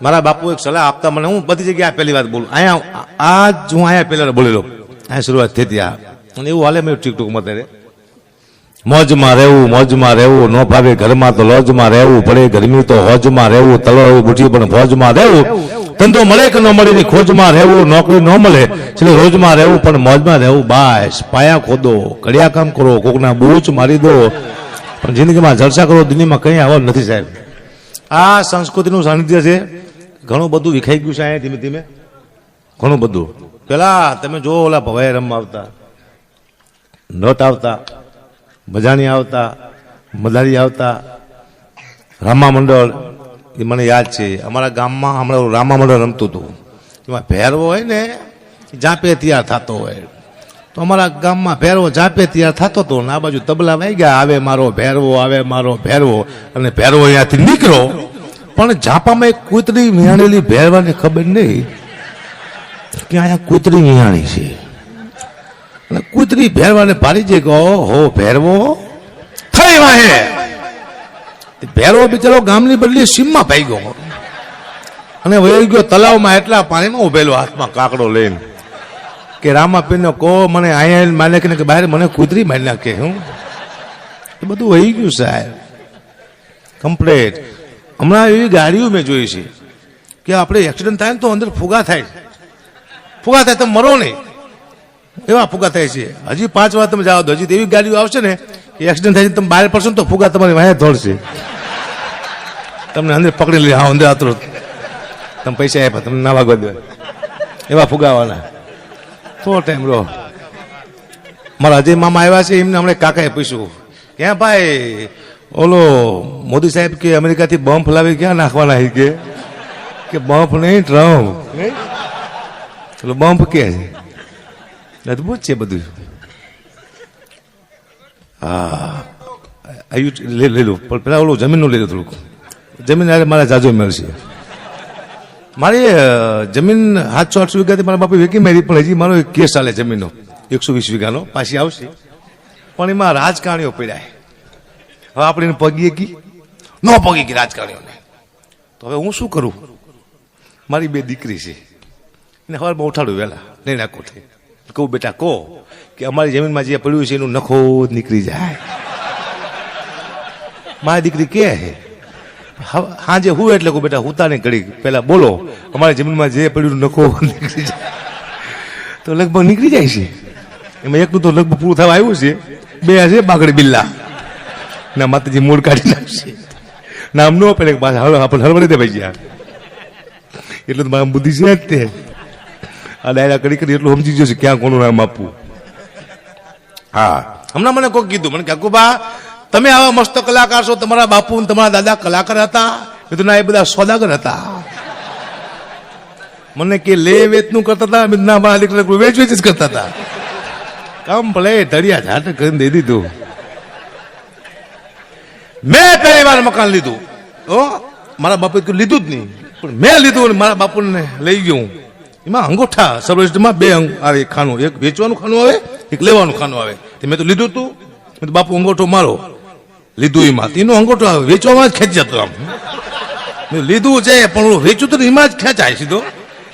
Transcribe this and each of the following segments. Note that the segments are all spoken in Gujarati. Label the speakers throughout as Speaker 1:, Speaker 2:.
Speaker 1: મારા બાપુ એક સલાહ આપતા મને, હું બધી જગ્યાએ પહેલી વાત બોલું, અહીંયા આજ હું અહીંયા પહેલા બોલેલો, અહીંયા શરૂઆત થઈ હતી અને એવું હાલે મેં ટીકટોકમાં ત્યારે મોજમાં રહેવું ન ભાવે ઘરમાં તો લોજમાં રહેવું પડે, ગરમી તો હોજમાં રહેવું, તળો બુઠી પણ ફોજમાં રહેવું, ધંધો મળે કે ન મળે ની ખોજમાં રહેવું, નોકરી ન મળે એટલે રોજમાં રહેવું પણ મોજમાં રહેવું. બાસ પાયા ખોદો, કડિયા કામ કરો, કોકના બૂચ મારી દો, પણ જિંદગીમાં જલસા કરો, દુનિયામાં કંઈ આવવા નથી સાહેબ. આ સંસ્કૃતિનું સાનિધ્ય છે. ઘણું બધું વિખાઈ ગયું છે અહીંયા ધીમે ધીમે, ઘણું બધું. પેલા તમે જો ઓલા ભવાઈ રમવા આવતા, નટ આવતા, ભજાણી આવતા, મદારી આવતા, રામા મંડળ, એ મને યાદ છે. અમારા ગામમાં હમણાં રામા મંડળ રમતું હતું, એમાં ભેરવો હોય ને જાપે તૈયાર થતો હોય, તો અમારા ગામમાં ભેરવો જાપે તૈયાર થતો હતો ને આ બાજુ તબલા વાઈ ગયા, આવે મારો ભેરવો, આવે મારો ભેરવો, અને ભેરવો અહીંયાથી નીકળો પણ ઝાપામાં એક કૂતરી વિહાણેલી ભેરવાને ખબર નહીં કે અહીંયા કૂતરી વિહાણી છે, અને કૂતરી ભેરવાને ભારી જાય કે ઓહો ભેરવો થઈ વાહે. ભેરવો બિચારો ગામની બદલી સીમમાં ભાઈ ગયો અને વહી ગયો તલાવમાં, એટલા પાણીમાં ઉભેલો હાથમાં કાકડો લઈને કે રામાપીરનો કહો મને અહીંયા મારી નાખીને કે બહાર મને કૂતરી મારી નાખે. હું એ બધું વહી ગયું સાહેબ કમ્પ્લેટ. હમણાં એવી ગાડીઓ મેં જોઈ છે કે આપણે એક્સિડન્ટ થાય ને તો અંદર ફુગા થાય, ફુગા થાય તમે મરો નહીં એવા ફુગા થાય છે. હજી 5 વાર તમે જાઓ તો હજી એવી ગાડીઓ આવશે ને કે એક્સિડન્ટ થાય તમે બહાર પડશો ને તો ફુગા તમારી વાહે દોડશે, તમને અંદર પકડી લે, હા અંદર આતરો, તમે પૈસા આપ્યા તમને ના વાગવા દેવા, એવા ફુગાવાના. થોડો ટાઈમ રહો. મારા અજય મામા આવ્યા છે, એમને હમણાં કાકાએ પૂછ્યું ક્યાં ભાઈ ઓલો મોદી સાહેબ કે અમેરિકાથી બોમ્બ ફલાવી ક્યાં નાખવાના કે બોમ્બ નહીં ટ્રમ્પ એટલે બોમ્બ કે છે, અદભુત છે બધું. હા લઈ લો પણ પેલા ઓલું જમીનનું લઈ લો થોડુંક. જમીન મારા જાજો મળશે. મારી જમીન 700-800 વીઘાથી મારા બાપુ વેકી મારી, પણ હજી મારો એક કેસ ચાલે જમીનનો 120 વીઘાનો, પાછી આવશે પણ એમાં રાજકારણીઓ પડ્યા. હવે આપણે પગીએ કી ન પગી ગઈ રાજકારણીઓને, તો હવે હું શું કરું? મારી 2 દીકરી છે, એને સવારમાં ઉઠાડું વહેલા નહીં કોઠે, કહું બેટા કહો કે અમારી જમીનમાં જે પડ્યું છે એનું નખો જ નીકળી જાય. મારી દીકરી કે છે હાજે હું એટલે કહું બેટા હુતા નહીં ઘડી પહેલા બોલો અમારી જમીનમાં જે પડ્યું નખો નીકળી જાય, તો લગભગ નીકળી જાય છે. એમાં એકનું તો લગભગ પૂરું થવા આવ્યું છે, 2 છે બાગડી બિલ્લા ના માતાજી મૂળ કાઢી નાખશે, નામ ન પડે પાછા આપણે હરવડી દે ભાઈ જ્યાં, એટલે તો મારા બુદ્ધિ છે જ તે. આ ડાયરા કરી એટલું સમજી જશે ક્યાં કોનું નામ આપવું. હા હમણાં મને કોઈ કીધું, મને કાકુબા તમે આવા મસ્ત કલાકાર છો, તમારા બાપુ તમારા દાદા કલાકાર હતા, મિત્રના એ બધા સોદાગર હતા. મને કે લે વેચનું કરતા હતા, મિત્રના મારા દીકરા વેચ વેચ જ કરતા હતા. કમ્પ્લેટ ધડિયા ઝાટ કરીને દઈ દીધું. મેં પહેલી વાર મકાન લીધું, મારા બાપુ લીધું જ નહીં, પણ મેં લીધું અને મારા બાપુને લઈ ગયો. એમાં અંગોઠા સર્વલિસ્ટમાં 2 આવે ખાનું, એક વેચવાનું ખાનું આવે, એક લેવાનું ખાનું આવે. મેં તો લીધું હતું, મેં તો બાપુ અંગોઠો મારો લીધું એમાં, એનો અંગોઠો આવે વેચવામાં જ ખેંચી જતો. આમ મેં લીધું છે પણ વેચું તો એમાં જ ખેંચાય સીધો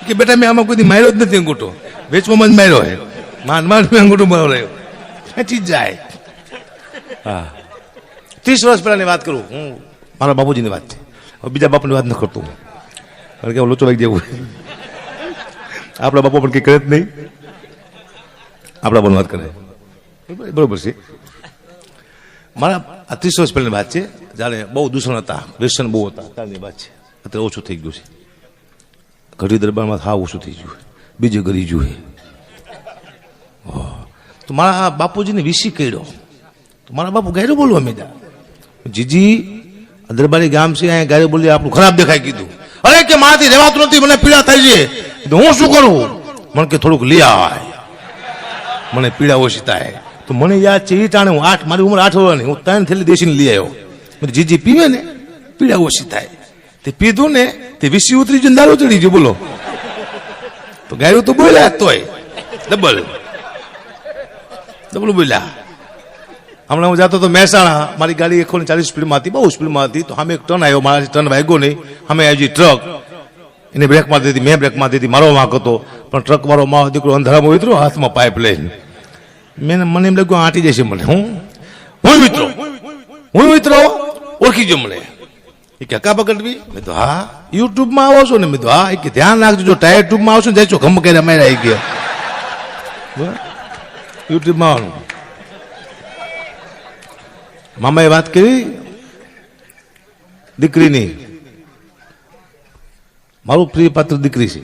Speaker 1: કે બેટા મેં આમાં કોઈ માર્યો જ નથી અંગોઠો, વેચવામાં જ માર્યો હે, માંડ માંડ મેં અંગોઠો મારો રહ્યો, ખેંચી જ જાય. હા 30 વર્ષ પહેલાની વાત કરું હું, મારા બાપુજીની વાત છે, હવે બીજા બાપુની વાત ન કરતો કારણ કે લોચો વાગી જેવું. આપણા બાપુ પણ કંઈ કરે જ નહીં, આપણા પણ વાત કરે બરોબર છે. મારા આ 30 વર્ષ પહેલાની વાત છે, જ્યારે બહુ દૂષણ હતા, વ્યસન બહુ હતા ત્યારની વાત છે. અત્યારે ઓછું થઈ ગયું છે, ઘડી દરબારમાં હા ઓછું થઈ ગયું, બીજું ગરી જોઈએ. તો મારા બાપુજીને વીસી કર્યો, તો મારા બાપુ ગાયરું બોલવા માંડ્યા, જીજી દરબારી ગામ છે અહીંયા ગાયરું બોલી આપણું ખરાબ દેખાય કીધું. અરે કે મારાથી રહેવાતું નથી, મને પીડા થાય છે. હું શું કરું? મને કે થોડુંક લઈ આવાય, મને પીડા ઓછી થાય. તો મને યાદ છે એ ટાણે હું મારી ઉંમર 8 વર્ષની, હું 3 થેલી દેશીને લઈ આવ્યો. જીજી પીવે ને પીડા ઓછી થાય. તે પીધું ને તે વીસી ઉતરી ગયું, દારૂ ચડી ગયું. બોલો તો ગાયરું તો બોલ્યા તોય ડબલ બોલ્યા. હમણાં હું જતો તો મહેસાણા, મારી ગાડી 140 સ્પીડમાં હતી, બહુ સ્પીડમાં હતી. તો સામે એક ટર્ન આવ્યો, મારાથી ટર્ન વાગ્યો નહીં, સામે આવી ટ્રક. એને બ્રેક મારી દીધી, મેં બ્રેક મારી દીધી, મારો વાંક હતો. પણ ટ્રક વાળો મારો દીકરો અંધારામાં ઉતર્યો, હાથમાં પાઇપ લઈને. મને એમ લાગ્યું આંટી જશે મને. હું મિત્રો ઓળખી ગયો મને. એ કે કા પકડવી? મેં તો હા. યુટ્યુબમાં આવો છો ને? મેં તો હા. એ કે ધ્યાન રાખજો, જો ટાયર ટ્યુબમાં આવશો ને જાય છો ગમ કરીને માર્યા આવી ગયા. યુટ્યુબમાં આવવાનું. મામાએ વાત કરી દીકરીની. મારું પ્રિય પાત્ર દીકરી છે,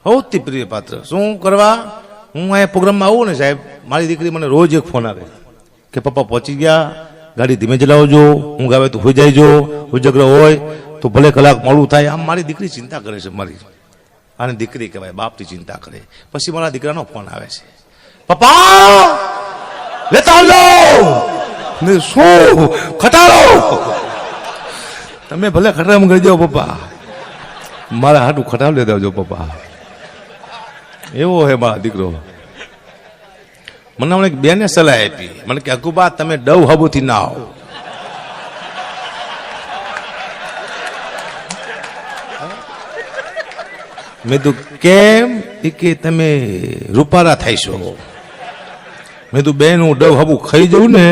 Speaker 1: સૌથી પ્રિય પાત્ર. શું કરવા? હું અહીંયા પ્રોગ્રામમાં આવું ને સાહેબ, મારી દીકરી મને રોજ એક ફોન આવે કે પપ્પા પહોંચી ગયા, ગાડી ધીમે ચલાવજો, હું ગાવે તો હોઈ જાય, જો ઉજગરો હોય તો ભલે કલાક મોડું થાય. આમ મારી દીકરી ચિંતા કરે છે મારી. આને દીકરી કહેવાય, બાપની ચિંતા કરે. પછી મારા દીકરાનો ફોન આવે છે, પપ્પા લેતા આવજો. શું ખટાડો? તમે ભલે ખટારામ કરી જાઓ પપ્પા, મારા હાટું ખટાવ લેતા આવજો પપ્પા. એવો હે મારા દીકરો. મને એક બેને સલાહ આપી, મને કે અકુબા તમે ડવ હબુથી ના આવો. મેં તું કેમ? કે તમે રૂપારા થઈશો. મેં તું બેન હું ડવ હબુ ખાઈ જઉં ને,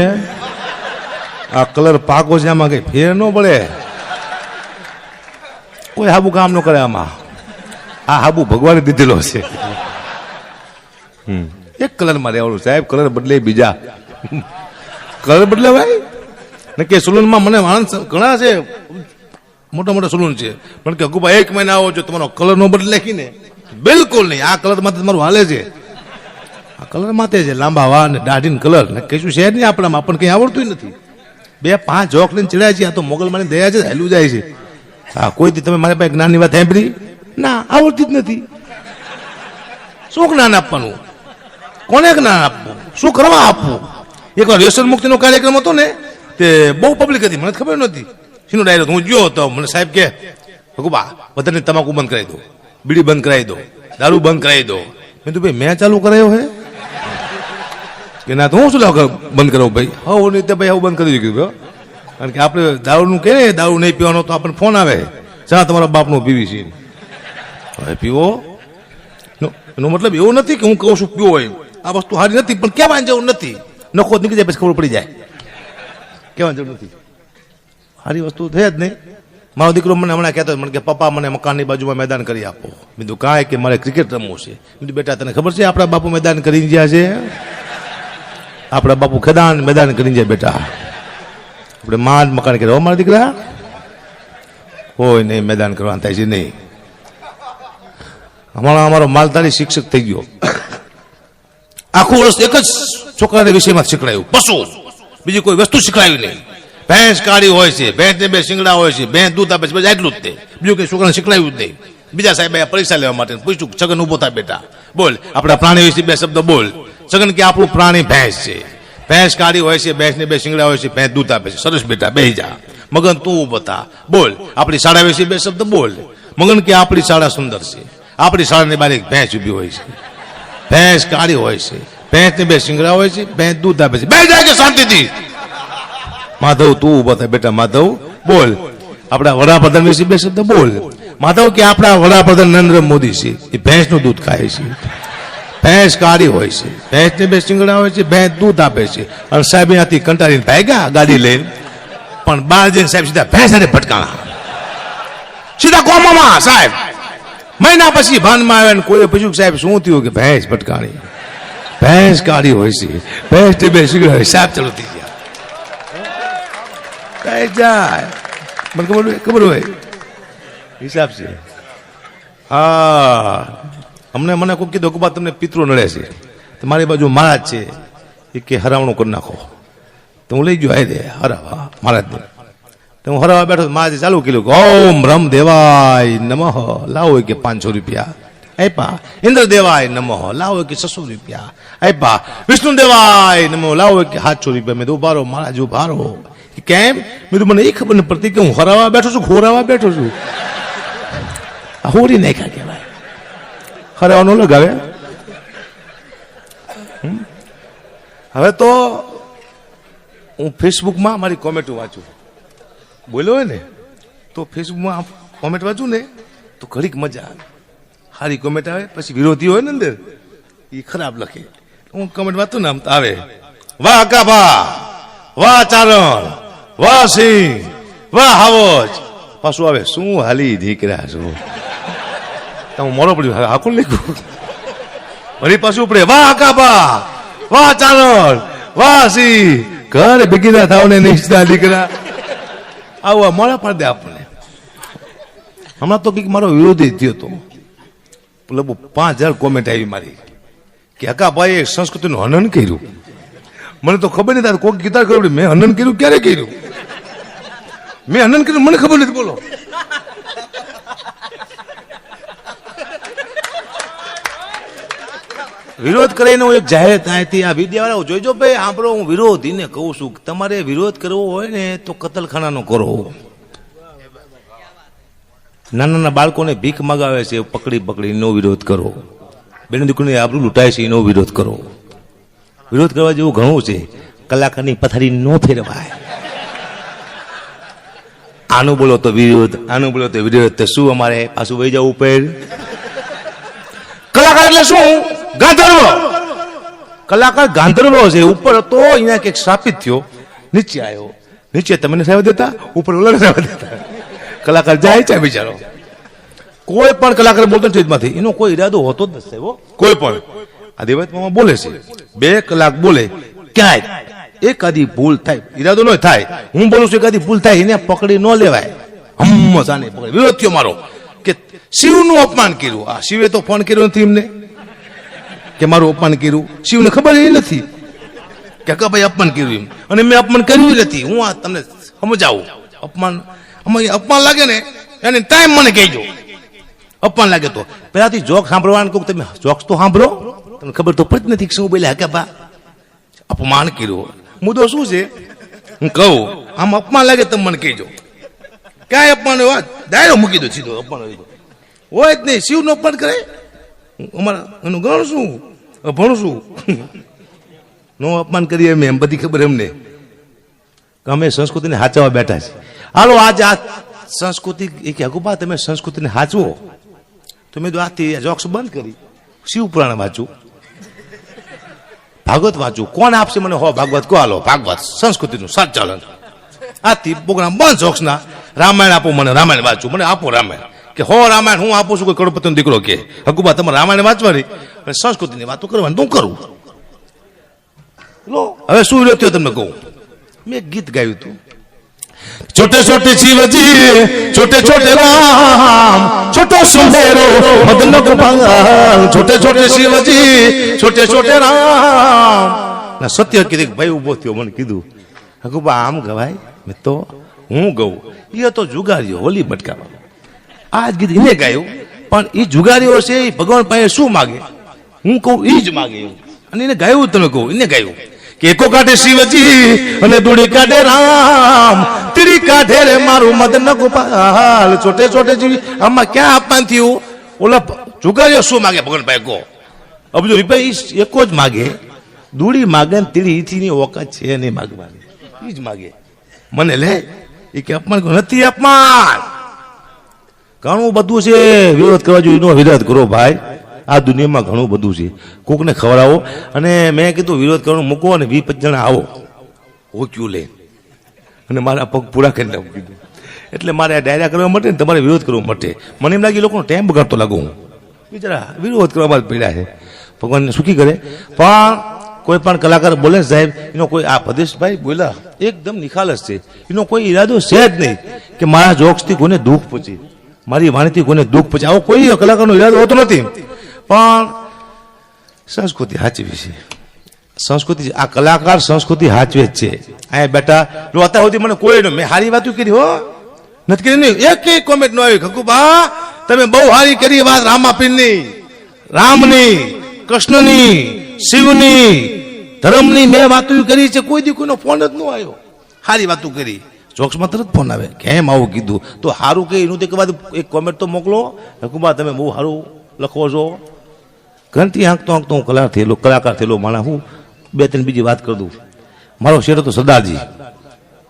Speaker 1: આ કલર પાકો છે, આમાં કઈ ફેર ન પડે. કોઈ હાબુ કામ ન કરે આમાં. આ હાબુ ભગવાને દીધેલો છે. એક કલરમાં રહેવાનું સાહેબ, કલર બદલે બીજા. કલર બદલે ભાઈ ને કે સલૂનમાં મને માણસ ઘણા છે, મોટા મોટા સલૂન છે, પણ કે અકુબા 1 મહિના આવો જો તમારો કલર નો બદલે ને બિલકુલ નહીં. આ કલર માં તમારું હાલે છે, આ કલર માથે છે, લાંબા વાળ ને દાઢી ને કલર ને કશું છે નહીં આપણામાં, આપણને કઈ આવડતું નથી. 2-5 જોક લઈને ચડ્યા છે. આ તો મોગલમાની દયા છે, હેલું જાય છે. હા, કોઈથી તમે મારી પાસે જ્ઞાનની વાત સાંભળી ના? આવડતી જ નથી. શું જ્ઞાન આપવાનું? કોને જ્ઞાન આપવું? શું કરવા આપવું? એકવાર વ્યસન મુક્તિનો કાર્યક્રમ હતો ને, તે બહુ પબ્લિક હતી, મને ખબર નહોતી. શીનો ડાયરેક્ટ હું ગયો હતો. મને સાહેબ કે બા બધાને તમાકુ બંધ કરાવી દો, બીડી બંધ કરાવી દો, દારૂ બંધ કરાવી દો. મેં તો ભાઈ મેં ચાલુ કરાયો હે કે ના? તો હું શું બંધ કરાવું ભાઈ? હું નહીં ભાઈ હું બંધ કરી દીધું. કારણ કે આપણે દારૂનું કે દારૂ નહીં પીવાનો તો આપણને ફોન આવે, શા તમારા બાપનું પીવી છે. હવે પીવો એનો મતલબ એવો નથી કે હું કહું છું પીવો હોય. આ વસ્તુ સારી નથી, પણ કહેવાની જરૂર નથી. નખો નીકળી જાય પછી ખબર પડી જાય. કહેવાની જરૂર નથી. સારી વસ્તુ થઈ જ નહીં. મારો દીકરો મને હમણાં કહેતો મને કે પપ્પા મને મકાનની બાજુમાં મેદાન કરી આપો. બીજું કાંઈ કે મારે ક્રિકેટ રમવું છે. બીજું બેટા તને ખબર છે આપણા બાપુ મેદાન કરીને ગયા છે? આપણા બાપુ ખેદાન મેદાન કરીને જાય બેટા. આપણે માંડ મકાન કર્યા મારા દીકરા, કોઈ નહીં મેદાન કરવાનું થાય છે નહીં. હમણાં અમારો માલધારી શિક્ષક થઈ ગયો. આખું વર્ષ એક જ છોકરાને વિષયમાં શીખડાયું, પશુ, બીજી કોઈ વસ્તુ શીખડાયું નહીં. ભેંસ કાળી હોય છે, ભેંસને 2 શિંગડા હોય છે, ભેંસ દૂધ આપે છે, બસ એટલું જ તે. બીજું કઈ છોકરાને શીખડાયું જ નહીં. બીજા સાહેબ પરીક્ષા લેવા માટે પૂછ્યું, છગન ઉભો થાય બેટા, બોલ આપણા પ્રાણી વિશે 2 શબ્દ બોલ. છગન કે આપણું પ્રાણી ભેંસ છે, ભેંસ કાળી હોય છે, ભેંસને 2 શિંગડા હોય છે, ભેંસ દૂધ આપે છે. સરસ બેટા બેહી જા. મગન તું ઉભો થા, બોલ આપણી શાળા વિશે 2 શબ્દ બોલ. મગન કે આપણી શાળા સુંદર છે, આપણી શાળાની બહાર એક ભેંસ ઉભી હોય છે, ભેંસ કાળી હોય છે, ભેંસને 2 શિંગડા હોય છે, ભેંસ દૂધ આપે છે. બે જાય કે શાંતિથી. માધવ તું ઉભો થાય બેટા, માધવ બોલ આપણા વડાપ્રધાન વિશે 2 શબ્દ બોલ. માધવ કે આપણા વડાપ્રધાન નરેન્દ્ર મોદી છે, એ ભેંસનું દૂધ ખાય છે, ભેંસ કાળી હોય છે, ભેંસને 2 શિંગડા હોય છે, ભેંસ દૂધ આપે છે. અને સાહેબ અહીંયાથી કંટાળીને ભાગ્યા ગાડી લઈને, પણ બહાર જઈને સાહેબ સીધા ભેંસ સાથે ભટકાણા, સીધા કોમામાં. સાહેબ મહિના પછી ભાનમાં આવ્યા ને કોઈ પૂછ્યું સાહેબ શું થયું? કે ભેંસ ભટકાણી, ભેંસ કાળી હોય છે, ભેંસને 2 શિંગડા હોય. સાહેબ ચાલુ થઈ ગયા. કઈ જાય મને ખબર હોય હિસાબ છે. હા, મને કોઈ કીધું કે તમને પિતરો નડે છે, તો મારી બાજુ મહારાજ છે, એ કે હરાવણું કરી નાખો. તો હું લઈ ગયો હાય દે હરાવા મહારાજને. તો હું હરાવા બેઠો, મહારાજે ચાલુ કર્યું કે ઓમ રમ દેવાય નમઃ, લાવો કે 500 રૂપિયા આપ્યા. ઇન્દ્ર દેવાય નમઃ, લાવો કે 600 રૂપિયા આપ્યા. વિષ્ણુ દેવાય નમઃ, લાવો કે 700 રૂપિયા. મેં તો ઉભા રહો મહારાજ, ઉભા રહો. કેમ? મેં તો મને એ ખબર ન પડતી કે હું હરાવા બેઠો છું, ખોરાવા બેઠો છું. હોરી નાખ્યા કહેવાય, હરાવા ન લગાવે. હવે તો હું ફેસબુકમાં મારી કોમેન્ટ વાંચું, બોલ્યો હોય ને તો ફેસબુકમાં કોમેન્ટ વાંચું ને તો ઘડીક મજા આવે, સારી કોમેન્ટ આવે. પછી વિરોધી હોય ને અંદર એ ખરાબ લખે. હું કમેન્ટ વાંચું ને આમ તો આવે, વાહ કાબા, વાહ ચારણ, વાહ સિંહ, વાહ હાવજ. પાછું આવે, શું હાલી દીકરા છું. હું મોડો પડ્યું, હાકું લખ્યું. વળી પાછું ઉપડે, વાહ કાબા, વાહ ચારણ, વાહ સિંહ, ઘર ભેગી થાવ ને નિષ્ઠા દીકરા. આવું મોડા પાડી દે આપણને. હમણાં તો કંઈક મારો વિરોધી થયો હતો, લગભગ 5000 કોમેન્ટ આવી મારી કે હકાભાઈએ સંસ્કૃતિનું હનન કર્યું. મને તો ખબર નથી, કોઈ ગીતા કર્યું, મેં હનન કર્યું, ક્યારે કર્યું? મેં હનન કર્યું મને ખબર નથી. બોલો, વિરોધ કરીને હું એક જાહેર ત્યાંથી આ વિદ્યાવાળાઓ જોઈજો ભાઈ, સાંભળો, હું વિરોધીને કહું છું, તમારે વિરોધ કરવો હોય ને તો કતલખાનાનો કરો. નાના નાના બાળકોને ભીખ મગાવે છે, પકડી પકડી નો વિરોધ કરો. બેન દીકરીને આબરૂ લૂંટાય છે, એનો વિરોધ કરો. વિરોધ કરવા જેવું ઘણું છે. કલાકારની પથારી નો ફેરવાય. આનું બોલો તો વિરોધ, આનું બોલો તો વિરોધ. તો શું અમારે પાછું વહી જવું ઉપર? કલાકાર એટલે શું? ગાંધર્વ. કલાકાર ગાંધર્વ છે. ઉપર હતો, અહીંયા કંઈક સ્થાપિત થયો, નીચે આવ્યો. નીચે તમને રહેવા દેતા, ઉપર ઓલા રહેવા દેતા. કલાકાર જાય છે બિચારો. કોઈ પણ કલાકાર બોલતો નથી માંથી, એનો કોઈ ઈરાદો હોતો જ નથી. કોઈ પણ આ દેવાતમાં બોલે છે, 2 કલાક બોલે, ક્યાંય એકાદી ભૂલ થાય, ઈરાદો ન થાય, હું બોલું છું એકાદી ભૂલ થાય, એને પકડી ન લેવાય. હંમેશા નહીં પકડે. વિરોધ થયો મારો કે શિવનું અપમાન કર્યું. આ શિવે તો ફોન કર્યો નથી એમને કે મારું અપમાન કર્યું. શિવને ખબર એ નથી કે ભાઈ અપમાન કર્યું એમ, અને મેં અપમાન કર્યું નથી. હું આ તમને સમજાવું. અપમાન લાગે ને એને ટાઈમ મને કહેજો. અપમાન લાગે તો પેલાથી જોક સાંભળવાનું કહું, તમે જોક્સ તો સાંભળો, તમને ખબર તો પડતી નથી શું બોલ્યા કે બા અપમાન કર્યું. મુદ્દો શું છે હું કહું, આમ અપમાન લાગે તમે મને કહેજો. ક્યાંય અપમાન હોય ડાયરો મૂકી દો સીધો. અપમાન હોય જ નહીં. શિવનું અપમાન કરે અમારા એનું ગણ શું ભણું શું નો અપમાન કરીએ અમે, એમ બધી ખબર એમને કે અમે સંસ્કૃતિને હાચવવા બેઠા છે. હાલો આજે આ સંસ્કૃતિ એ કે હકુબા તમે સંસ્કૃતિને હાચવો. તો મેં તો આથી જોક્સ બંધ કરી, શિવ પુરાણ વાંચું, ભાગવત વાંચું. કોણ આપશે મને ભાગવત? કો હાલો ભાગવત સંસ્કૃતિનું સંચાલન. આથી પ્રોગ્રામ બંધ જોક્સ ના. રામાયણ આપો મને, રામાયણ વાંચું, મને આપો રામાયણ. કે રામાયણ હું આપું છું. કોઈ કરોડપતિનો દીકરો કે હકુબા તમારે રામાયણ વાંચવાની અને સંસ્કૃતિની વાતો કરવાની, તો હું કરું. હવે શું વિરોધ થયો તમને કહું. મેં ગીત ગાયું હતું, छोटे छोटे शिवजी छोटे छोटे राम छोटो सुंदरो मदन गोपाल, छोटे छोटे शिवजी छोटे छोटे राम. ના સત્ય કીધું ભાઈ ઉભો થયો, મને કીધું હકુબા આમ ગવાય. મેં તો હું ગઉં, એ તો જુગારીઓ હોલી મટકાવા. આ જ ગીત એને ગાયું, પણ એ જુગારીઓ છે એ ભગવાન પાસે શું માગે હું કહું એ જ માગે. અને એને ગાયું તમે કહું, એને ગાયું કે એકો કાઢે શિવજી અને દોડી કાઢે રામ, તીરી કાઢે રે મારું મદન ગોપાલ. છોટે છોટે જીવી. આમાં ક્યાં અપમાન થયું? ઓલા જુગારીઓ શું માગે ભગવાન ભાઈ કહો? અબજો રૂપિયા એકો જ માગે, દોડી માગે ને તીરી ઈથી ઓકાત છે નહીં માગવાની, એ જ માગે. મને લે એ કે અપમાન નથી. અપમાન ઘણું બધું છે. વિરોધ કરવા જોઈએ, એનો વિરોધ કરો ભાઈ. આ દુનિયામાં ઘણું બધું છે. કોકને ખવડાવો. અને મેં કીધું વિરોધ કરવાનું મૂકો અને 20-25 જણા આવો ઓક્યું લે અને મારા પગ પૂરા કરી નાખું કીધું. એટલે મારે આ ડાયરા કરવા માટે ને તમારે વિરોધ કરવો માટે. મને એમ લાગે લોકોનો ટાઈમ બગાડતો લાગુ હું. બિચારા વિરોધ કરવામાં પીડા છે. ભગવાનને સુખી કરે. પણ કોઈ પણ કલાકાર બોલે સાહેબ, એનો કોઈ આ પ્રદેશભાઈ બોલ્યા એકદમ નિખાલસ છે. એનો કોઈ ઈરાદો છે જ નહીં કે મારા જોક્સથી કોઈને દુઃખ પહોંચે, મારી વાણીથી કોઈને દુઃખ પહોંચે. આવો કોઈ કલાકારનો ઈરાદો હોતો નથી. પણ સંસ્કૃતિ હાચવી છે. સંસ્કૃતિ આ કલાકાર સંસ્કૃતિ હાચવે જ છે. અહીંયા બેટા જો અત્યાર સુધી મને કોઈ મેં સારી વાતો કરી હો નથી કરી નહીં. એક કોમેન્ટ ન આવી હકુબા તમે બહુ સારી કરી વાત રામાપીરની, રામની, કૃષ્ણની, શિવની, ધર્મની મેં વાતો કરી છે. કોઈ દી કોઈનો ફોન જ ન આવ્યો. સારી વાતો કરી. જોક્સમાં તરત ફોન આવે કેમ આવું કીધું. તો સારું કે એનું એક કોમેન્ટ તો મોકલો હકુબા તમે બહુ સારું લખો છો. ઘંટી હાંકતો હાંકતો હું કલાકાર થયેલો માણસ. હું 2-3 બીજી વાત કરી દઉં. મારો શેરો તો સરદારજી,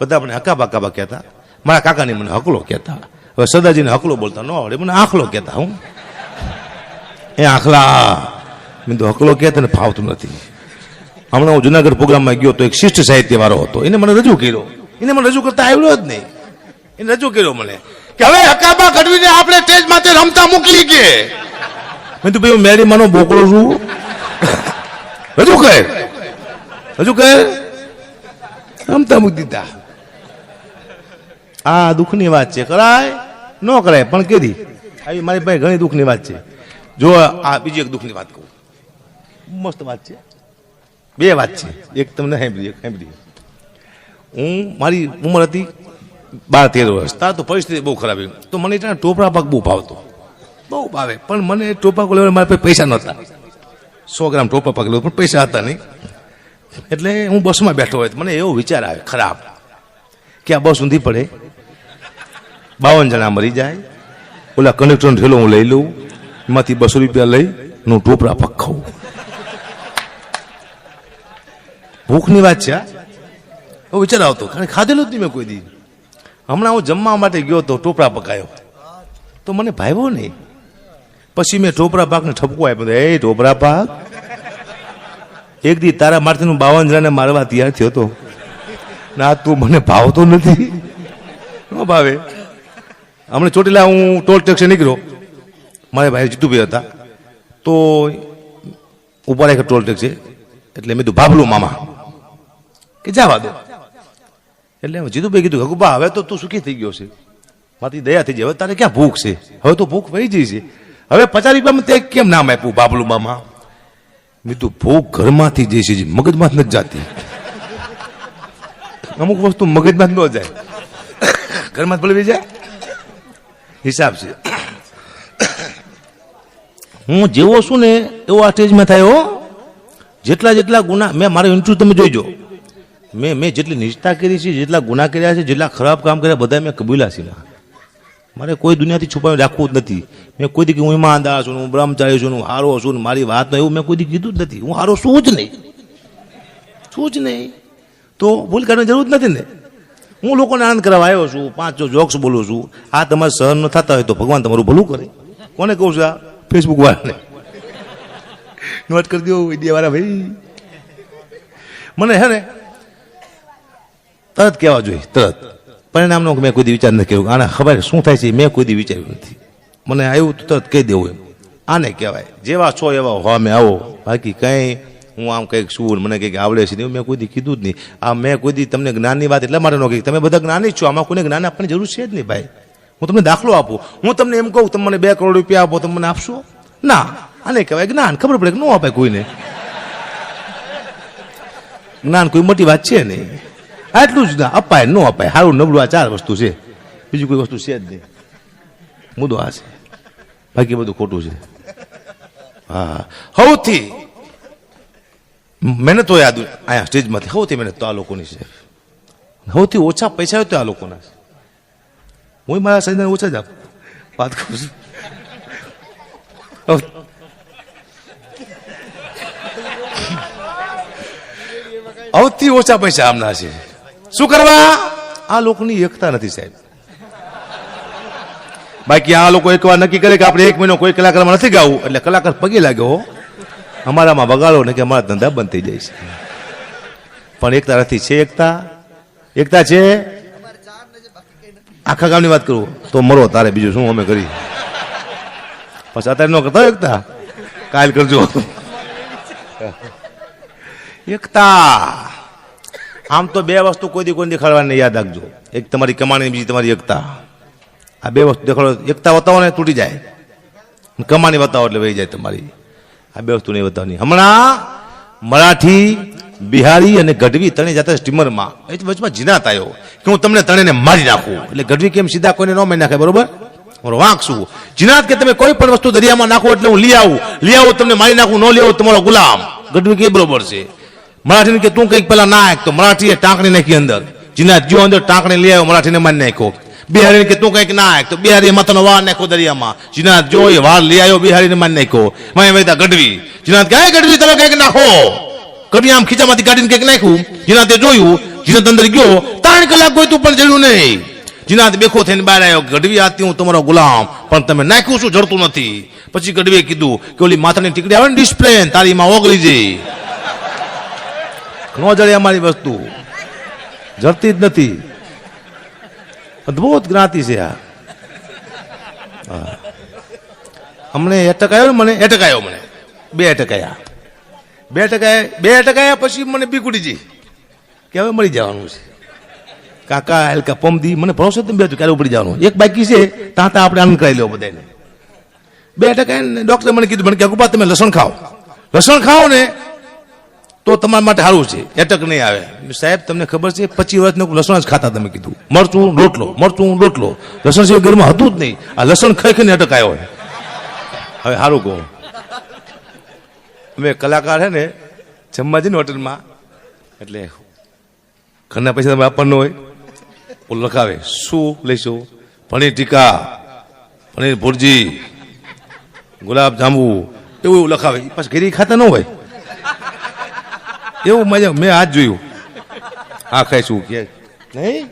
Speaker 1: બધા મને હકાબા કહેતા. મારા કાકાને મને હકલો કહેતા. સરદારજીને હકલો બોલતા ન આવડે, મને આખલો કહેતા. હું એ આખલા મેં તો હકલો કહેતા ને ફાવતું નથી. હમણાં હું જુનાગઢ પ્રોગ્રામમાં ગયો તો એક શિષ્ટ સાહિત્ય વાળો હતો, એને મને રજૂ કર્યો. એને મને રજૂ કરતા આવડ્યો જ નહીં. એને રજૂ કર્યો મને કે હવે હકાબા ગઢવીને આપણે સ્ટેજ માથે રમતા મોકલી કે. મેં તો ભાઈ હું મેરીમાંનો બોકડો છું, રજૂ કર રમતા મૂકી દીધા. આ દુઃખની વાત છે, કરાય ન કરાય પણ કીધી આવી મારી પાસે ઘણી દુઃખની વાત છે. જો આ બીજી એક દુઃખની વાત કહું, મસ્ત વાત છે. બે વાત છે, એક તમને સાંભળી. હું મારી ઉંમર હતી 12-13 વર્ષ, તાર તો પરિસ્થિતિ બહુ ખરાબ. તો મને ત્યાં ટોપરા પાક બહુ ભાવતો, બહુ ભાવે. પણ મને ટોપા પાક લેવા મારા પાસે પૈસા નહોતા. 100 ગ્રામ ટોપા પાક લેવું પણ પૈસા હતા નહીં. એટલે હું બસમાં બેઠો હોય તો મને એવો વિચાર આવે ખરાબ કે આ બસ ઊંધી પડે, 52 જણા મરી જાય, ઓલા કંડક્ટરનો ઠેલો હું લઈ લઉં, એમાંથી 200 રૂપિયા લઈ હું ટોપરા પાક ખાઉં. ભૂખની વાત છે. એવો વિચાર આવતો, કારણ ખાધેલું જ નહીં મેં કોઈ દી. હમણાં હું જમવા માટે ગયો તો ટોપરા પકાયો તો મને ભાવ્યો નહીં. પછી મેં ટોપરા પાકને ઠપકો આપ્યો, એ ટોપરા પાક એક દી તારા મારથી 52 જણાને મારવા તૈયાર થયો હતો, ના તું મને ભાવતો નથી. ન ભાવે. હમણાં ચોટીલા હું ટોલ ટેક્સી નીકળ્યો, મારા ભાઈ જીતુભાઈ હતા, તો ઉભા રાખ્યો ટોલ ટેક્સી. એટલે મેં કીધું બાબલું મામા કે જવા દો. એટલે જીતુભાઈ કીધું હગુબા હવે તો તું સુખી થઈ ગયો છે, મારી દયા થઈ જાય, હવે તારે ક્યાં ભૂખ છે, હવે તો ભૂખ વહી જઈ છે, હવે 50 રૂપિયામાં તે કેમ નામ આપ્યું બાબલું મામા. મેં તું ભૂખ ઘરમાંથી જઈ છે, મગજમાં નથી જાતી. અમુક વસ્તુ મગજમાં ન જાય, ઘરમાં ભલે જાય. હિસાબ છે. હું જેવો છું ને એવો આ સ્ટેજમાં થાય. જેટલા ગુના મેં મારો ઇન્ટરવ્યુ તમે જોઈજો, મેં જેટલી નિષ્ઠા કરી છે, જેટલા ગુના કર્યા છે, જેટલા ખરાબ કામ કર્યા બધા મેં કબૂલ્યા છે. મારે કોઈ દુનિયાથી છુપાવી રાખવું જ નથી. મેં કોઈ દી હું ઈમાનદાર છું, હું બ્રહ્મચારી છું, હું હારો છું, મારી વાત એવું મેં કોઈ દી કીધું જ નથી. હું હારો છું જ નહીં. તો ભૂલ કરવાની જરૂર જ નથી ને. હું લોકોને આનંદ કરવા આવ્યો છું, 5 જોક્સ બોલું છું. આ તમારે સહન ન થતા હોય તો ભગવાન તમારું ભલું કરે. કોને કહું છું? આ ફેસબુક વાળાને નોટ કરી દો, ઇન્ડિયા વાળા ભાઈ. મને હે ને તરત કહેવા જોઈએ, તરત. પરિણામનો મેં કોઈ દી વિચાર નથી કર્યો. આને ખબર શું થાય છે મેં કોઈ દી વિચાર્યું નથી. મને આવ્યું તો તરત કહી દેવું. એમ આને કહેવાય જેવા છો એવા હોમે આવો. બાકી કંઈ હું આમ કંઈક છું, મને કંઈક આવડે છે એવું મેં કોઈ દી કીધું જ નહીં. આ મેં કોઈ દી તમને જ્ઞાનની વાત એટલા માટે ન કહી, તમે બધા જ્ઞાની જ છો, આમાં કોઈને જ્ઞાન આપવાની જરૂર છે જ નહીં ભાઈ. હું તમને દાખલો આપું. હું તમને એમ કહું તમે મને 2 કરોડ રૂપિયા આપો, તમે મને આપશો? ના. આને કહેવાય જ્ઞાન. ખબર પડે કે ન અપાય કોઈને. જ્ઞાન કોઈ મોટી વાત છે નહીં. આટલું જ ના અપાય ન અપાય, સારું નબળું, આ 4 વસ્તુ છે, બીજી કોઈ વસ્તુ છે જ નહીં. મુદ્દો આ છે, બાકી બધું ખોટું છે. હા, સૌથી મહેનત હોય અહીંયા સ્ટેજમાંથી, સૌથી મહેનત તો આ લોકોની છે. સૌથી ઓછા પૈસા હોય તો આ લોકોના છે. હું મારા શરીરને ઓછા જ આપું, વાત કરું છું. સૌથી ઓછા પૈસા આમના છે. શું કરવા? આ લોકોની એકતા નથી સાહેબ. બાકી આ લોકો એકવાર નક્કી કરે કે આપણે 1 મહિનો કોઈ કલાકારમાં નથી ગાવું, એટલે કલાકાર પગે લાગ્યો અમારામાં વગાડો ને કે અમારા ધંધા બંધ થઈ જાય છે. પણ એકતા નથી. છે એકતા છે. આખા ગામની વાત કરું તો મરો તારે, બીજું શું અમે કરી. પછી અત્યારે ન કરતા એકતા, કાલ કરજો એકતા. આમ તો 2 વસ્તુ કોઈ દી કોઈ દેખાડવાની યાદ રાખજો. એક તમારી કમાણી, બીજી તમારી એકતા. આ 2 વસ્તુ દેખાડો. એકતા બતાવો ને તૂટી જાય, કમાણી બતાવો એટલે વહી જાય તમારી. આ 2 વસ્તુ નહીં બતાવવાની. હમણાં મરાઠી, બિહારી અને ગઢવી ત્રણેય જતા સ્ટીમરમાં, એ વચમાં જીનાત આવ્યો કે હું તમને ત્રણેયને મારી નાખું. એટલે ગઢવી કેમ સીધા કોઈને ન મારી નાખે, બરોબર? મારો વાંક શું? જીનાત કે તમે કોઈ પણ વસ્તુ દરિયામાં નાખો એટલે હું લઈ આવું તમને મારી નાખું, ન લઈ આવું તમારો ગુલામ. ગઢવી કે બરોબર છે. મરાઠીને કે તું કંઈક પેલા નાખ, તો મરાઠીએ ટાંકણી નાખી અંદર. જીનાત જો અંદર ટાંકણી લઈ આવ્યો, મરાઠીને મારી નાખ્યો. બિહારીને કે તું કંઈક નાખ, તો બિહારી માથાનો વાર નાખ્યો દરિયામાં. જીનાત જો એ વાર લઈ આવ્યો, બિહારીને મારી નાખ્યો. મેં વહેતા ગઢવી. જીનાત કે ગઢવી તમે કંઈક નાખો. ગઢવી આમ ખીચામાંથી કાઢીને કંઈક નાખ્યું. જીનાતે જોયું, જીનાત અંદર ગયો. 3 કલાક ગોતું પણ જડ્યું નહીં. જીનાત બેખો થઈને બહાર આવ્યો, ગઢવી આતી હું તમારો ગુલામ, પણ તમે નાખ્યું શું જડતું નથી. પછી ગઢવીએ કીધું કે ઓલી માથાની ટીકડી આવે ને ડિસ્પ્લે, તારી માં ઓગળી જઈ, ન જડે અમારી વસ્તુ, જડતી જ નથી. અદભુત જ્ઞાતિ છે આ. અમને એટક આવ્યો ને, મને એટક આવ્યો, મને 2 એટક આવ્યા. 2 એટક આવ્યા પછી મને બીકુડી જઈ કે હવે મળી જવાનું છે. કાકા હલકા પમદી મને ભરોસો તમે બે ક્યારે ઉપડી જવાનું, એક બાકી છે ત્યાં આપણે આનંદ કરાવી લેવો બધાને. 2 એટક આવ્યા ને ડોક્ટરે મને કીધું, મને કે ગુપા તમે લસણ ખાઓ, લસણ ખાઓ ને તો તમારા માટે સારું છે, એટક નહીં આવે. સાહેબ તમને ખબર છે 25 વર્ષનું લસણ જ ખાતા, તમે કીધું મરચું રોટલો, મરચું રોટલો, લસણ સિવાય ઘરમાં હતું જ નહીં. આ લસણ ખાઈ ખાઈને એટક આવ્યો. હવે સારું કહું, અમે કલાકાર હે ને જમવા જઈને હોટલમાં, એટલે ઘરના પૈસા તમે આપવાનું હોય, ઓલું લખાવે શું લઈશું, પનીર ટીકા, પનીર ભુરજી, ગુલાબ જાંબુ, એવું લખાવે. પાછું ઘેરી ખાતા ન હોય એવું. મજા મેં આજ જોયું, આ ખાઈશું કે નહીં,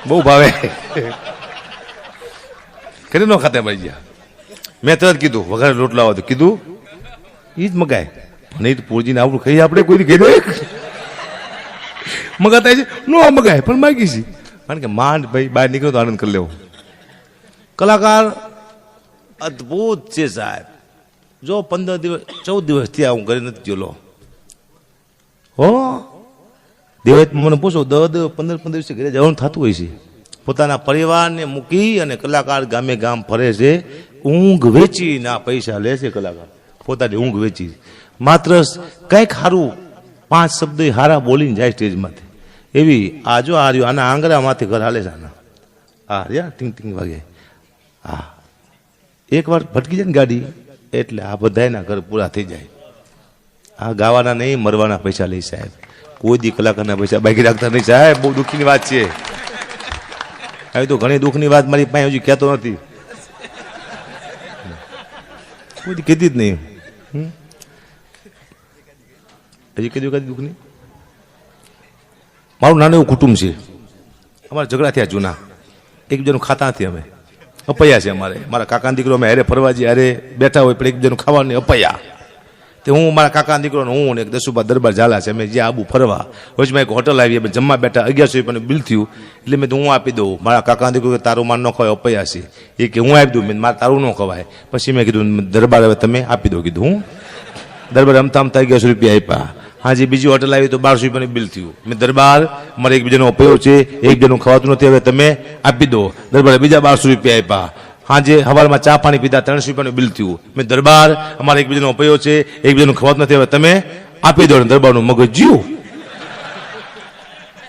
Speaker 1: બહુ ભાવે, ઘરે ન ખાતા મળી ગયા. મેં તરત કીધું વઘારે રોટલા આવો તો કીધું એ જ મગાય, નહીં તો પૂરજીને આવડું ખાઈ આપણે કોઈ ઘેર મગાતા છે ન મગાય, પણ માગી છે. કારણ કે માંડ ભાઈ બહાર નીકળ્યો તો આનંદ કરી લેવો. કલાકાર અદભુત છે સાહેબ. જો 15 દિવસ 14 દિવસ થયા હું ઘરે નથી ગયેલો હો. દેવાયત મને પૂછો 10-15 દિવસે ઘરે જવાનું થતું હોય છે. પોતાના પરિવારને મૂકી અને કલાકાર ગામે ગામ ફરે છે, ઊંઘ વેચી ના પૈસા લે છે કલાકાર, પોતાની ઊંઘ વેચી. માત્ર કંઈક સારું 5 શબ્દ હારા બોલીને જાય સ્ટેજમાંથી. એવી આ જો આ રહ્યું, આના આંગળામાંથી ઘર હાલે છે. આના આ રહ્યા ટીંગ ટીંગ વાગે. હા, એકવાર ભટકી જાય ને ગાડી એટલે આ બધાના ઘર પૂરા થઈ જાય. આ ગાવાના નહીં, મરવાના પૈસા લઈ સાહેબ. કોઈ દી કલાકારના પૈસા બાકી રાખતા નહીં સાહેબ. બહુ દુઃખની વાત છે. હવે તો ઘણી દુઃખની વાત મારી પાસે હજી કહેતો નથી, કોઈ દી કહેતી જ નહીં. હજી કીધું કદી દુઃખની. મારું નાનું એવું કુટુંબ છે. અમારા ઝઘડા થયા જૂના, એકબીજાનું ખાતા નથી અમે, અપૈયા છે અમારે. મારા કાકાનો દીકરો અમે હારે ફરવા જઈએ, હારે બેઠા હોય પણ એકબીજાનું ખાવાનું અપૈયા. તે હું મારા કાકાનો દીકરો ને હું ને એક દસુબા દરબાર ઝાલા છે, અમે જ્યાં આબુ ફરવા વચમાં એક હોટલ આવી, અમે જમવા બેઠા, 1100 રૂપિયાનું બિલ થયું. એટલે મેં તો હું આપી દઉં. મારા કાકાનો દીકરો કે તારું માન ન ખવાય, અપૈયા છે. એ કે હું આપી દઉં. મેં મારે તારું ન ખવાય. પછી મેં કીધું દરબાર હવે તમે આપી દો. કીધું હું દરબાર અમતા 1100 રૂપિયા આપ્યા. હાજી બીજી હોટલ આવી તો 1200 રૂપિયાનું બિલ થયું. મેં દરબાર મારે એકબીજાનો અપયો છે, એકબીજાનું ખવાતું નથી, હવે તમે આપી દો. દરબારે બીજા 1200 રૂપિયા આપ્યા. હાજે સવારમાં ચા પાણી પીધા, 300 રૂપિયાનું બિલ થયું. મેં દરબાર અમારે એકબીજાનો અપયો છે, એકબીજાનું ખવાતું નથી, હવે તમે આપી દો. દરબારનું મગજ જ્યું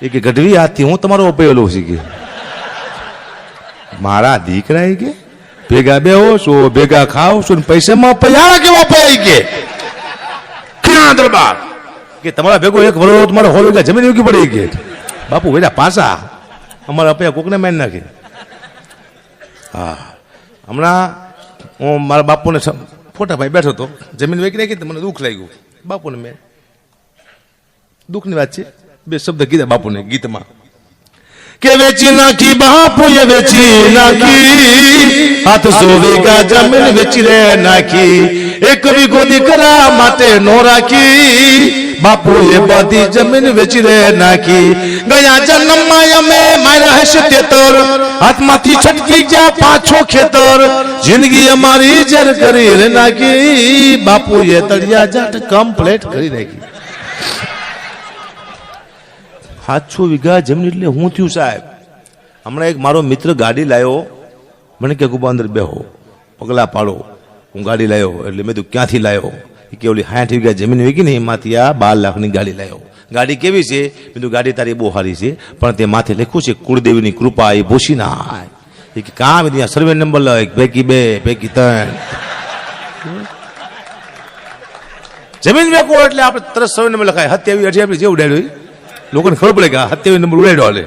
Speaker 1: એ કે ગઢવી હાથથી હું તમારો અપયો લઉં છું કે મારા દીકરા કે ભેગા બેહો છો, ભેગા ખાઓ છો, પૈસામાં અપયા કેવા અપાય કે દરબાર કે તમારા ભેગો એક વરો તમારો હોલ વીઘા જમીન ઉગી પડી કે બાપુ વેલા પાછા અમારા અપયા કોકને મારી નાખે. હા, હમણાં હું મારા બાપુને ફોટા ભાઈ બેઠો હતો, જમીન વેચી નાખી, મને દુઃખ લાગ્યું. બાપુને મેં દુઃખની વાત છે, 2 શબ્દ કીધા બાપુને ગીતમાં કે વેચી નાખી બાપુએ વેચી નાખી, હાથ 100 વીઘા જમીન વેચી રે નાખી, 1 વીઘો દીકરા માટે નો રાખી, બાપુએ બધી જમીન વેચી રે નાખી. ગયા જન્મમાં અમે માર્યા હશે 73, હાથમાંથી છટકી ગયા 5 ખેતર, જિંદગી અમારી જર કરી રે નાખી, બાપુએ તળિયા જાટ કમ્પ્લીટ કરી નાખી. 700 વીઘા જમીન એટલે હું થયું સાહેબ. હમણાં એક મારો મિત્ર ગાડી લાવ્યો, મને કે ગુબા અંદર બેહો, પગલા પાડો. હું ગાડી લાવ્યો એટલે મેં તો ક્યાંથી લાવ્યો કે ઓલી 60 વીઘા જમીન વેચી ને એમાંથી આ 12 લાખની ગાડી લાવ્યો. ગાડી કેવી છે? મેં તો ગાડી તારી બહુ સારી છે, પણ તે માથે લખ્યું છે કુળદેવીની કૃપા એ ભૂસી ના. એ કે કામ ત્યાં સર્વે નંબર લખ પૈકી 2 પૈકી 3 જમીન વેચો એટલે આપણે તરત સર્વે નંબર લખાય. 27 28 જેવું ઉડાડ્યું લોકોને ખબર પડે કે 27 નંબર ઉડાડ્યો હાલે.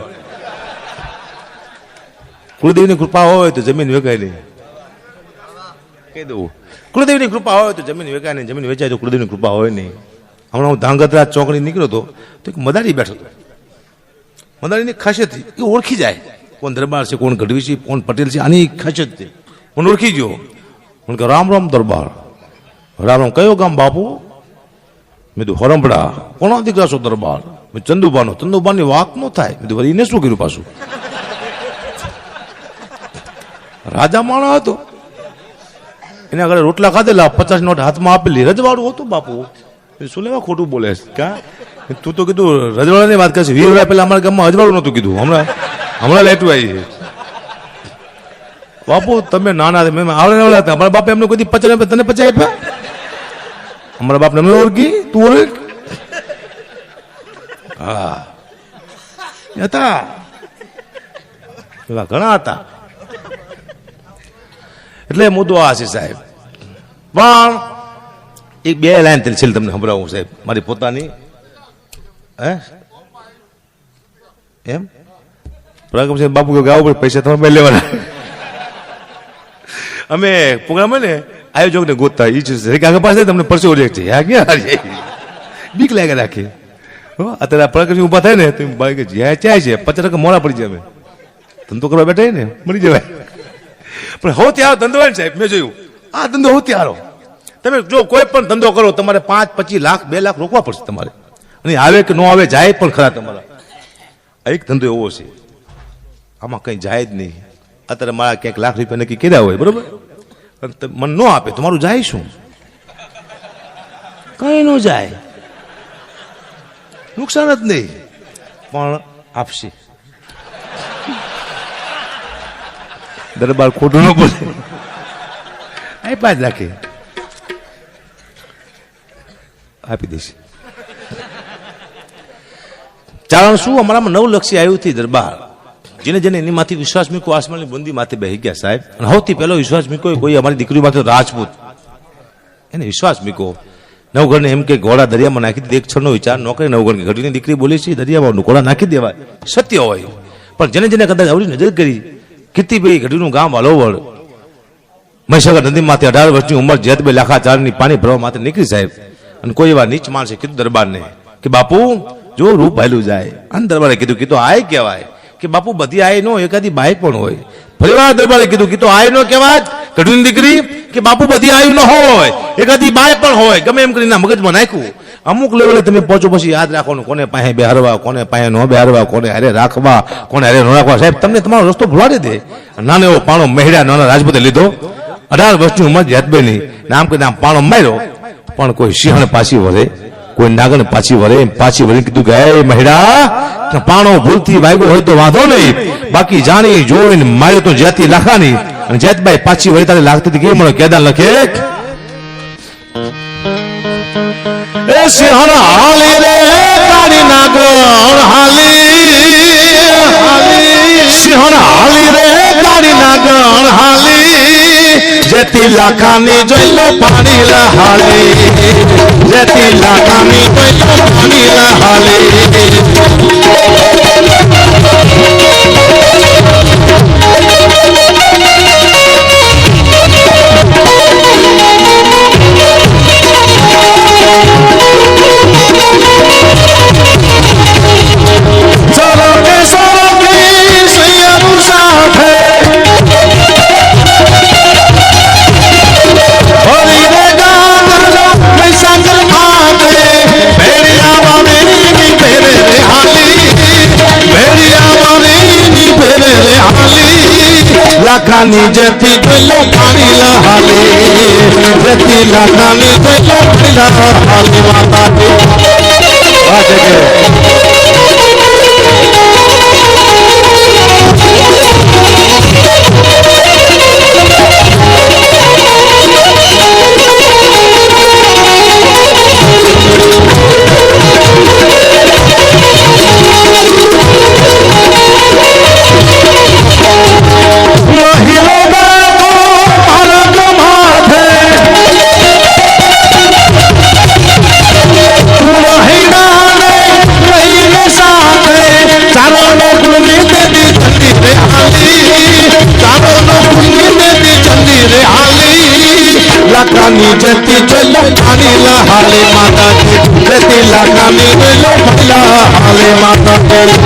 Speaker 1: કુળદેવીની કૃપા હોય તો જમીન વેચાય નહીં, કહી દઉં. કુળદેવીની કૃપા હોય તો જમીન વેચાય નહીં, જમીન વેચાય તો કુળદેવીની કૃપા હોય નહીં. હમણાં હું ધાંગધ્રા ચોકડી નીકળ્યો હતો તો એક મદારી બેઠો હતો. મદારીની ખાસિયત એ ઓળખી જાય કોણ દરબાર છે, કોણ ગઢવી છે, કોણ પટેલ છે, આની ખાસિયત છે. મને ઓળખી ગયો. મને કે રામ રામ દરબાર. રામ રામ કયો ગામ બાપુ? મેં તું હરંપડા. કોનો દીકરા છો દરબાર? મેં ચંદુબાનો. ચંદુબાની વાત ન થાય. મેં તું એને શું કર્યું પાછું? રાજા માણસ હતો, એને આગળ રોટલા ખાધેલા, 50 નોટ હાથમાં આપેલી. રજવાડું હતું બાપુ. શું લેવા ખોટું બોલે કા? તું તો કીધું રજવાડાની વાત કરશે. 20 વર્ષ પહેલા અમારા ગામમાં અજવાળું નતું કીધું. હમણાં લેટું આવી છે બાપુ. તમે નાના આવડે હતા. અમારા બાપે એમને કોઈ 50 તને 50 આપ્યા? અમારા બાપને એમને ઓળખી? તું ઓળખ? હા હતા, એવા ઘણા હતા. એટલે મુદ્દો આ છે સાહેબ. પણ એક 2 લાઈન છેલ્લે તમને સંભળાવું સાહેબ, મારી પોતાની. હે એમ પ્રગમ સાહેબ બાપુ ગાવું પડે, પૈસા તમારે લેવાના. અમે પ્રોગ્રામ ને આયોજકને ગોતતા એ છે આગળ પાસે તમને પરસે ઓળે છે. આ ક્યાં બીક લાગે રાખે. અત્યારે પ્રગમ ઉભા થાય ને તો જ્યાં ચાય છે 50% મોડા પડી જાય. અમે ધંધો કરવા બેઠા ને મળી જવાય. પણ હો ત્યાં ધંધો હોય ને સાહેબ, મેં જોયું આ ધંધો હો ત્યારો. તમે જો કોઈ પણ ધંધો કરો તમારે 5-25 લાખ 2 લાખ રોકવા પડશે તમારે. અને આવે કે ન આવે જાય પણ ખરા તમારા. એક ધંધો એવો છે આમાં કઈ જાય જ નહીં. અત્યારે મારા ક્યાંક લાખ રૂપિયા નક્કી કર્યા હોય બરોબર, મને ન આપે તો મારું જાય શું? કઈ ન જાય, નુકસાન જ નહીં. પણ આપશે. દરબાર ખોટું ન બોલે, આપ્યા જ રાખે, આપી દેશે. ચારણ શું અમારામાં 9 લક્ષી આવ્યું હતી દરબાર. જેને જેને એની માંથી વિશ્વાસ મૂક્યો આસમાનની બંદી માથે બેહી ગયા સાહેબ. અને સૌથી પહેલો વિશ્વાસ મૂક્યો કોઈ અમારી દીકરી માથે રાજપૂત, એને વિશ્વાસ મૂક્યો. નવગણને એમ કે ઘોડા દરિયામાં નાખી દીધી. એક ક્ષણનો વિચાર ન કરે નવગણ કે ઘડીની દીકરી બોલી છે દરિયામાં ઘોડા નાખી દેવાય, સત્ય હોય. પણ જેને જેને કદાચ આવડી નજર કરી કીર્તિભાઈ ઘડીનું ગામ વાલોવડ મહીસાગર નદી માથે 18 વર્ષની ઉંમર જેતભાઈ લાખા ચારની પાણી ભરવા માટે નીકળી સાહેબ. અને કોઈ એવા નીચ માણસે કીધું દરબારને કે બાપુ જો રૂપ ભાયલું જાય. અને દરબારે કીધું કે તો આય કહેવાય કે બાપુ બધી આય નો એકાદી બાય પણ હોય. ફરીવાર દરબારે કીધું કે તો આય નો કહેવાય ઘડીની દીકરી કે બાપુ બધી આયુ ન હોય એકાદી બાય પણ હોય. ગમે એમ કરીને મગજમાં નાખ્યું. અમુક લેવલે તમે પહોંચો પછી યાદ રાખવાનું કોને પાસે બેહારવા, કોને પાસે ન બેહારવા, કોને હારે રાખવા, કોને હારે ન રાખવા. સાહેબ તમને તમારો રસ્તો ભૂલાડી દે. નાનો એવો પાણો મહેડા નાના રાજપૂતે લીધો, 18 વર્ષની ઉંમર જેતભાઈની. નામ કે નામ પાણો માર્યો. પણ કોઈ સિંહણ પાછી વળે, કોઈ નાગણ પાછી વળે. પાછી વળી કીધું કે હે મહેડા, પાણો ભૂલથી વાગ્યો હોય તો વાંધો નહીં, બાકી જાણી જોઈને માર્યો તો જેતી લાખાની. અને જેતભાઈ પાછી વળી તારે લાગતી હતી કે મને કેદાર લખે એ સિંહણ હાલી રે કાળી નાગણ હાલી, સિંહણ હાલી રે કાળી નાગણ હાલી, જેતી લાખાની જોઈ લો પાણી લહાલી, જેતી લાખાની જોઈ લો પાણી લહાલી. લાખાની જેથી જોઈલો પાણી લહાલી, જેથી લાખાની જોઈલો પાણી લહાલી. માતાજી લાખાની જેતી જોઈલો પાણી લહાલે. માતાજી જેતી લાખાની જોઈલો પાણી લહાલે. માતાજી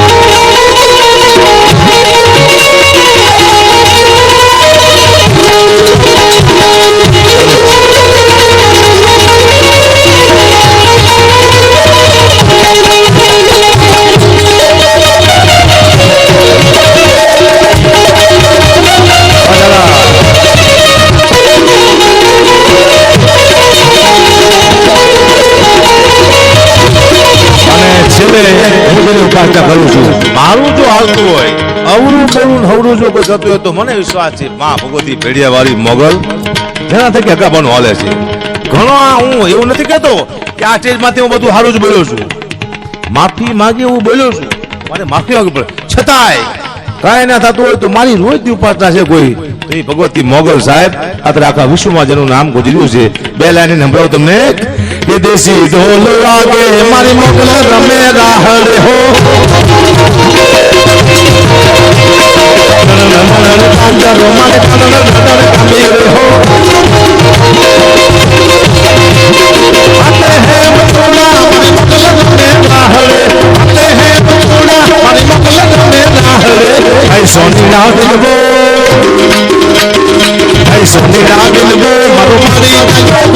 Speaker 1: પાછા કરું છું મારું જો હાલતું હોય અવરું બોલું હવરું જો કોઈ થતું હોય તો મને વિશ્વાસ છે માં ભગવતી ભેડિયા વાળી મોગલ જેના થકી હકાબાનું હાલે છે ઘણો હું એવું નથી કહેતો કે આ સ્ટેજ માંથી હું બધું સારું જ બોલ્યો છું માફી માંગી હું બોલ્યો છું મારે માફી માંગવી પડે છતાંય કાંઈ ના થતું હોય તો મારી રોજની ઉપાસના છે કોઈ તો એ ભગવતી મોગલ સાહેબ અત્યારે આખા વિશ્વમાં જેનું નામ ગુજર્યું છે બે લાઈન સંભળાવું તમને કે દેશી ઢોલ વાગે મારી મોગલ રમે રાહડે હો સોની રાગલ ગો સોની રાગલ ગો મારો મારી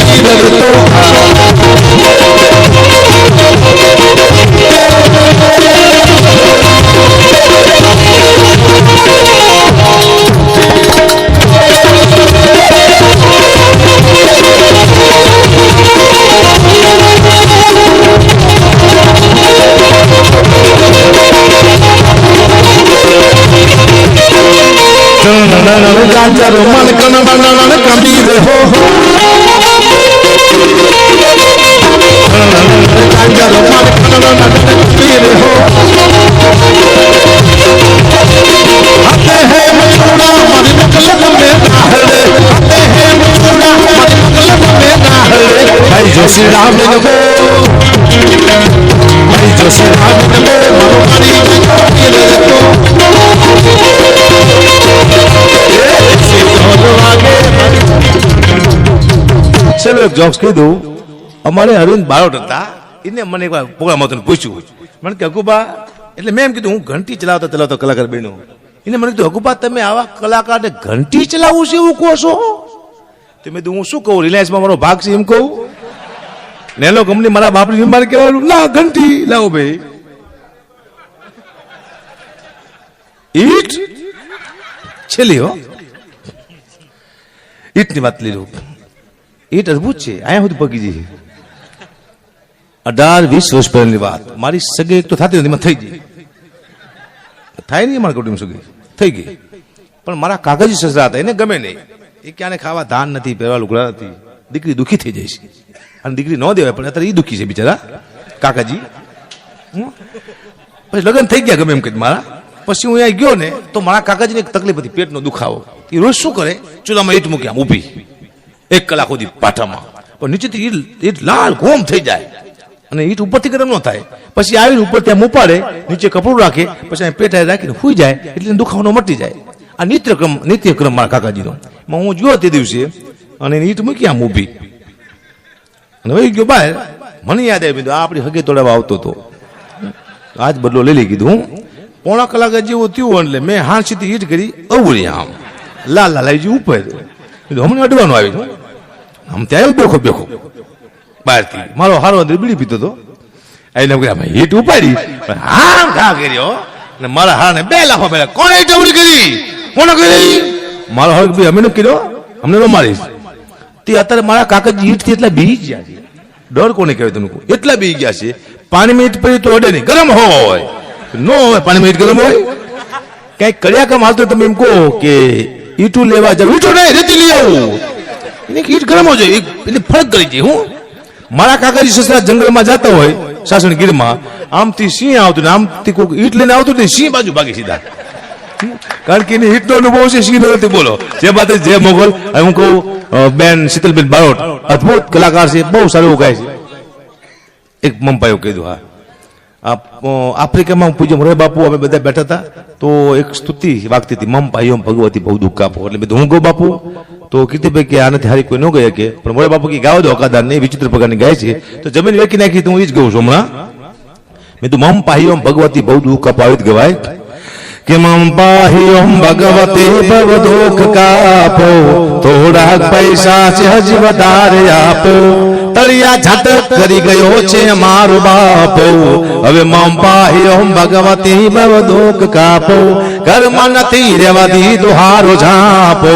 Speaker 1: ગાંજારો મન કણ બનાવણ કમી રે હો ગાંજારો મન કણ બનાવણ કમી રે હો આતે હે મચુડા મારી મકલબ મે નાહરે આતે હે મચુડા મારી મકલબ મે નાહરે ભાઈ જો શ્રી રામ ને ગો ભાઈ જો શ્રી રામ ને ગો મારો મારી કમી રે તો ચલો એક જોક્સ કહી દઉં અમારે અરવિંદ બારોટ હતા એને મને એક વાર પ્રોગ્રામ હતો પૂછ્યું મને કે અકુબા એટલે મેં એમ કીધું હું ઘંટી ચલાવતો કલાકાર બન્યો એને મને કીધું અકુબા તમે આવા કલાકારને ઘંટી ચલાવવું છે એવું કહો છો તો મેં કીધું હું શું કહું રિલાયન્સમાં મારો ભાગ છે એમ કહું નેનો કંપની મારા બાપની મારે કહેવાનું ના ઘંટી લાવો ભાઈ ઈટ છેલ્લી હો ઈટની વાત લઈ લો ઈટ અદભુત છે અહીંયા સુધી પગી જઈ 18-20 વર્ષ પહેલાની વાત મારી સગી તો થતી નથી થઈ ગઈ થાય નહીં મારા કુટુંબ સગી થઈ ગઈ પણ મારા કાકાજી સસરા હતા એને ગમે નહીં એ ક્યાંને ખાવા ધાન નથી પહેરવા લુગડા નથી દીકરી દુઃખી થઈ જાય છે અને દીકરી ન દેવાય પણ અત્યારે એ દુઃખી છે બિચારા કાકાજી પછી લગ્ન થઈ ગયા ગમે એમ કહી મારા પછી હું અહીંયા ગયો ને તો મારા કાકાજીને એક તકલીફ હતી પેટનો દુખાવો એ રોજ શું કરે ચૂલામાં ઈટ મૂકી આમ ઊભી 1 કલાક સુધી પાટામાં પણ નીચેથી ઈટ લાલ ઘોમ થઈ જાય અને ઈટ ઉપરથી ગરમ ન થાય પછી આવીને ઉપર ત્યાં ઉપાડે નીચે કપડું રાખે પછી પેટ રાખીને સુઈ જાય એટલે દુખાવાનો મટી જાય આ નિત્યક્રમ મારા કાકાજીનો હું ગયો તે દિવસે અને ઈટ મૂકી આમ ઊભી અને વહી ગયો બહાર મને યાદ આવી આપણી હગે તોડાવા આવતો હતો આજ બદલો લઈ કીધું પોણા કલાક જેવું થયું એટલે મેં હાંસીથી ઈટ કરી અવળી આમ લાલ લાલાજી ઉપર હમણાં અડવાનું આવી આમ ત્યાં બેખો બહારથી મારો હારો અંદર બીડી પીતો હતો એને ઈટ ઉપાડી આમ ઘા કર્યો અને મારા હારને 2 લાફા પહેલા કોણે ઈટ અવળી કરી કોને કરી મારો હાર ભાઈ અમે કર્યો અમને ન મારીશ તે અત્યારે મારા કાકાજી ઈટથી એટલા બી ગયા છે ડર કોને કહેવાય તમને એટલા બી ગયા છે પાણીમાં ઈટ પડી તો અડે નહીં ગરમ હોય નો હોય પાણીમાં ઈટ ગરમ હોય કઈક કર્યા કામ હાલતો તમે એમ કહો કે ઈટું લેવા જાવ ઈટું નહીં રેતી લઈ આવું એને ઈટ ગરમ હોય એને ફરક કરી છે હું મારા કાકાજી સસરા જંગલમાં જતા હોય સાસણગીરમાં આમથી સિંહ આવતું ને આમથી કોઈ ઈટ લઈને આવતું ને સિંહ બાજુ ભાગી સીધા કારણ કે એને ઈટનો અનુભવ છે સિંહ નથી બોલો જે બાદ જે મોગલ હું કહું બેન શીતલબેન બારોટ અદભુત કલાકાર છે બહુ સારું ગાય છે એક મમ્પાયું કીધું હા આફ્રિકામાં પૂજ્ય મોરારી બાપુ અમે બધા બેઠા હતા તો એક સ્તુતિ વાગતી હતી મમ પાયો ભગવતી બહુ દુઃખ આપો એટલે મેં હું ગો બાપુ તો કીર્તિભાઈ કે આનાથી હારી કોઈ ન ગઈ કે પણ મોરારી બાપુ કે ગાવા દો અકાદાર નહીં વિચિત્ર પ્રકારની ગાય છે તો જમીન વેકી નાખી તો હું એ જ ગઉં છું હમણાં મેં તો મમ પાયો ભગવતી બહુ દુઃખ આપો આવી જ ગવાય કે મમ પાયો ભગવતી બહુ દુઃખ કાપો થોડા પૈસા છે હજી વધારે આપો તળિયા ઝાટક કરી ગયો છે મારો બાપો હવે મમ પાયો ભગવતી બહુ દુઃખ કાપો ઘરમાં નથી રહેવા દીધો હારો ઝાપો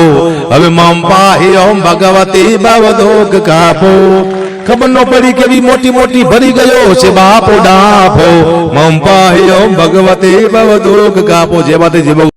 Speaker 1: હવે મમ પાયો ભગવતી બહુ દુઃખ કાપો ખબર ન પડી કેવી મોટી મોટી ભરી ગયો છે બાપો ડાફો મમ પાહ્યો ભગવતી ભવ દુઃખ કાપો જે વાત